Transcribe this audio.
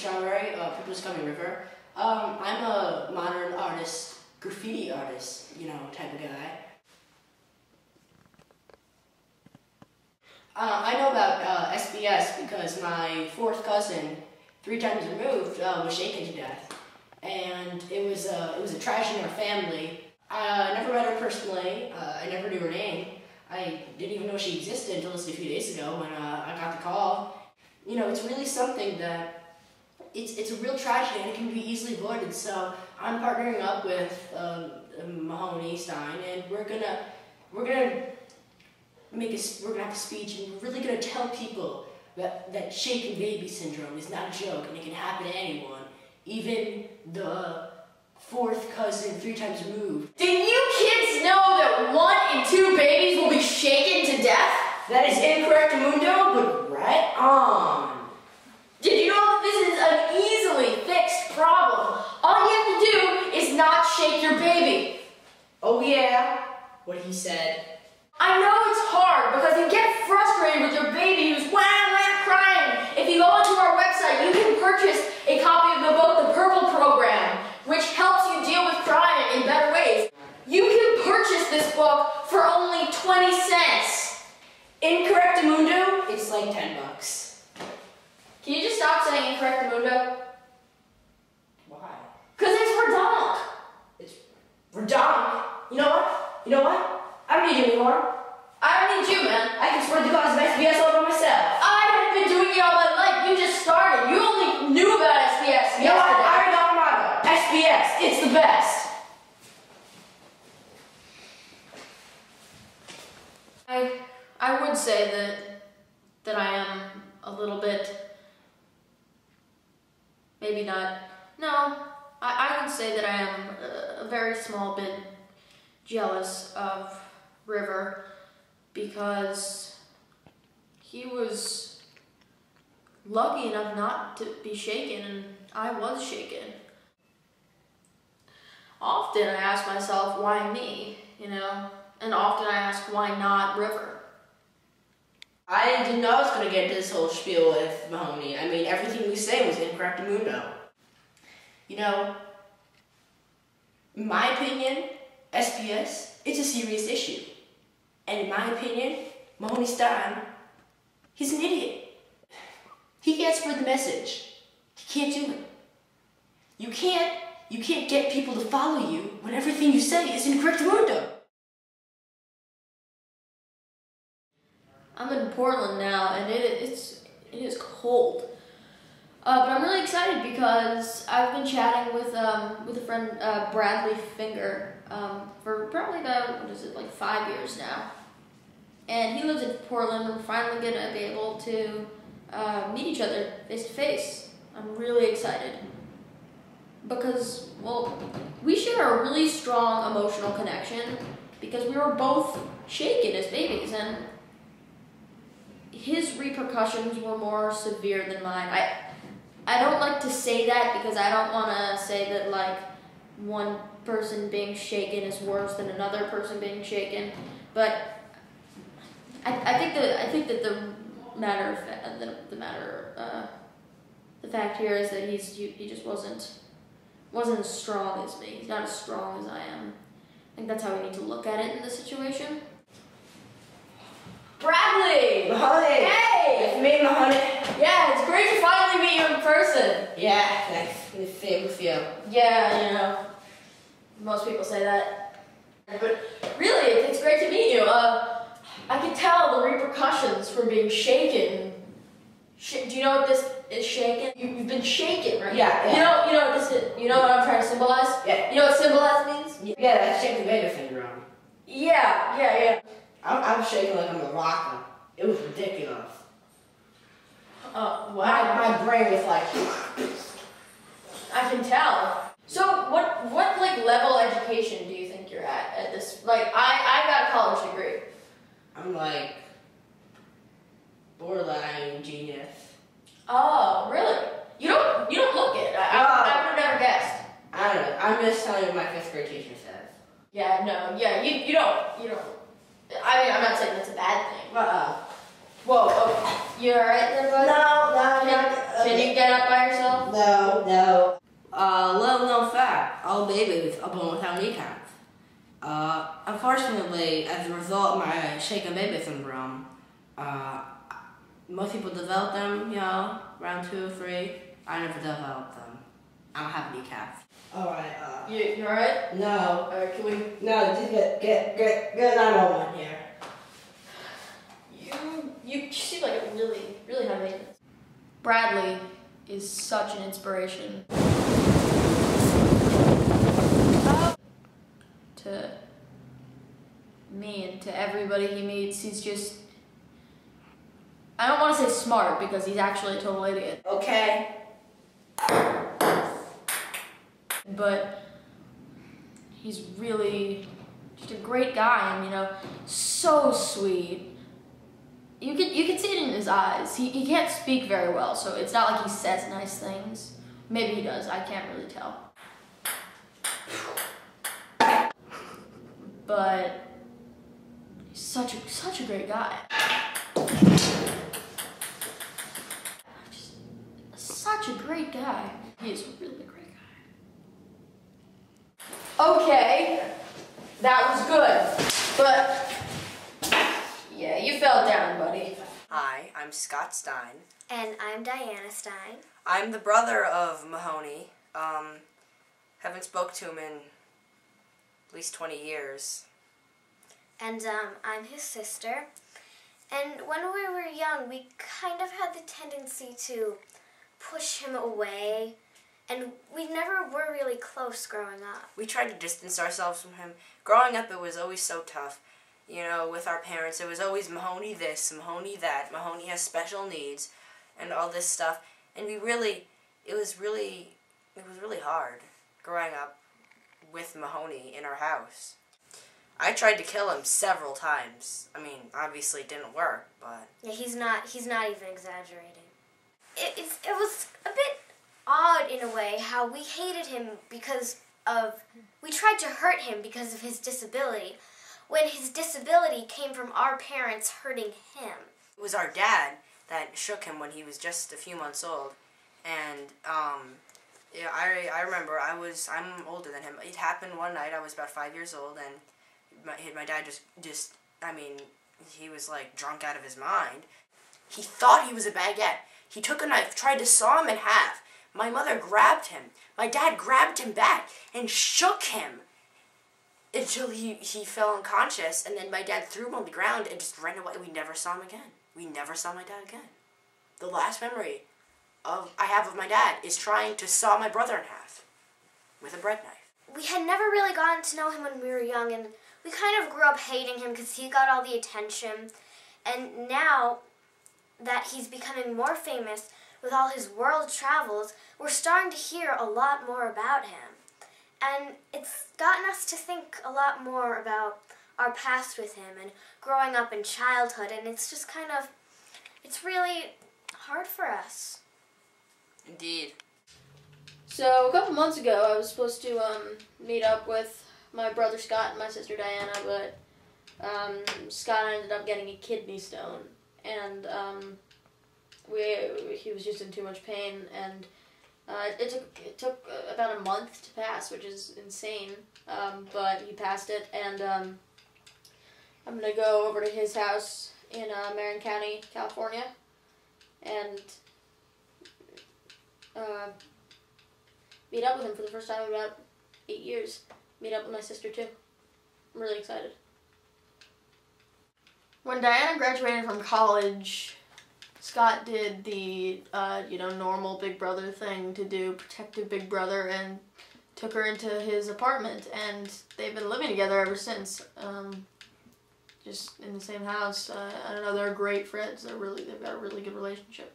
Strawberry, People's Coming River. I'm a modern artist, graffiti artist, type of guy. I know about SBS because my fourth cousin, 3 times removed, was shaken to death. And it was a tragedy in our family. I never met her personally. I never knew her name. I didn't even know she existed until just a few days ago when I got the call. It's really something that it's a real tragedy and it can be easily avoided. So I'm partnering up with Mahoney Stein, and we're gonna have a speech, and we're really gonna tell people that shaken baby syndrome is not a joke and it can happen to anyone, even the fourth cousin 3 times removed. Did you kids know that 1 in 2 babies will be shaken to death? That is incorrect, Mundo, but right on. Did you know that this is an easily fixed problem? All you have to do is not shake your baby. Oh yeah, what he said. I know it's hard because you get frustrated with your baby who's crying. If you go onto our website, you can purchase a copy of the book, The Purple Program, which helps you deal with crying in better ways. You can purchase this book for only 20 cents. Incorrect, Mundo, it's like $10. Can you just stop saying incorrect, Mundo? Why? Because it's redonk. It's redonk. You know what? I don't need you anymore. I don't need you, man. I can spread the cause of SBS all by myself. I haven't been doing it all my life. You just started. You only knew about SBS. You know what? I already got my motto. SBS, it's the best. I would say that I am a little bit, maybe not, no, I would say that I am a very small bit jealous of River because he was lucky enough not to be shaken, and I was shaken. Often I ask myself, why me, and often I ask, why not River? I didn't know I was going to get into this whole spiel with Mahoney. I mean, everything we say was incorrect, Mundo. In my opinion, SBS, it's a serious issue. And in my opinion, Mahoney Stein, he's an idiot. He can't spread the message. He can't do it. You can't get people to follow you when everything you say is incorrect, Mundo. I'm in Portland now, and it is cold. But I'm really excited because I've been chatting with a friend, Bradley Finger, for probably about, 5 years now. And he lives in Portland, and we're finally gonna be able to meet each other face to face. I'm really excited because, well, we share a really strong emotional connection because we were both shaken as babies, and his repercussions were more severe than mine. I don't like to say that because I don't want to say that one person being shaken is worse than another person being shaken, but I think that the fact here is that he just wasn't as strong as me. He's not as strong as I am. I think that's how we need to look at it in this situation. Bradley! Mahoney! Hey! It's me, Mahoney. Yeah, it's great to finally meet you in person. Yeah, thanks. Same with you. Yeah, most people say that. But really, it's great to meet you. I can tell the repercussions from being shaken. Do you know what this is, shaken? You've been shaken, right? Yeah. You know what this is? You know what I'm trying to symbolize? Yeah. You know what symbolize means? Yeah, that's shaken baby syndrome. Yeah. I'm shaking like I'm a rocker. It was ridiculous. Wow. My brain was like... I can tell. So what level education do you think you're at this? I got a college degree. I'm borderline genius. Oh, really? You don't look it. I would have never guessed. I don't know. I'm just telling you what my 5th grade teacher says. Yeah, no, yeah, you don't. I mean, I'm not saying that's a bad thing. Whoa, oh. You alright there, bud? No, Can you get up by yourself? No. Little known fact, all babies are born without kneecaps. Unfortunately, as a result of my shaken baby syndrome, most people develop them, around 2 or 3. I never developed them. I don't have kneecaps. Alright, You alright? no. Alright, can we... No, just get 911 here. You seem like a really high maintenance. Bradley is such an inspiration. To me and to everybody he meets, he's just... I don't want to say smart because he's actually a total idiot. Okay. But he's really just a great guy and, so sweet. You can see it in his eyes. He can't speak very well, so it's not like he says nice things. Maybe he does, I can't really tell. But he's such a great guy. Just such a great guy. He is a really great guy. Okay, that was good, but yeah, you fell down, buddy. Hi, I'm Scott Stein. And I'm Diana Stein. I'm the brother of Mahoney. Haven't spoke to him in at least 20 years. And I'm his sister. And when we were young, we kind of had the tendency to push him away. And we never were really close growing up. We tried to distance ourselves from him. Growing up, it was always so tough. With our parents, it was always Mahoney this, Mahoney that, Mahoney has special needs, and all this stuff. And it was really hard growing up with Mahoney in our house. I tried to kill him several times. I mean, obviously it didn't work, but... Yeah, he's not even exaggerating. It was a bit odd in a way how we hated him we tried to hurt him because of his disability, when his disability came from our parents hurting him. It was our dad that shook him when he was just a few months old, and I remember I'm older than him. It happened one night. I was about 5 years old, and my dad just he was like drunk out of his mind. He thought he was a baguette. He took a knife, tried to saw him in half. My mother grabbed him. My dad grabbed him back and shook him until he fell unconscious, and then my dad threw him on the ground and just ran away. We never saw him again. We never saw my dad again. The last memory I have of my dad is trying to saw my brother in half with a bread knife. We had never really gotten to know him when we were young, and we kind of grew up hating him because he got all the attention. And now that he's becoming more famous with all his world travels, we're starting to hear a lot more about him. And it's gotten us to think a lot more about our past with him and growing up in childhood, and it's just it's really hard for us. Indeed. So a couple months ago, I was supposed to meet up with my brother Scott and my sister Diana, but Scott ended up getting a kidney stone, and he was just in too much pain, and it took about a month to pass, which is insane, but he passed it, and I'm going to go over to his house in Marin County, California, and meet up with him for the first time in about 8 years. Meet up with my sister, too. I'm really excited. When Diana graduated from college, Scott did the, normal Big Brother thing to do, protective Big Brother, and took her into his apartment, and they've been living together ever since. Just in the same house. I don't know, they're great friends. They've got a really good relationship.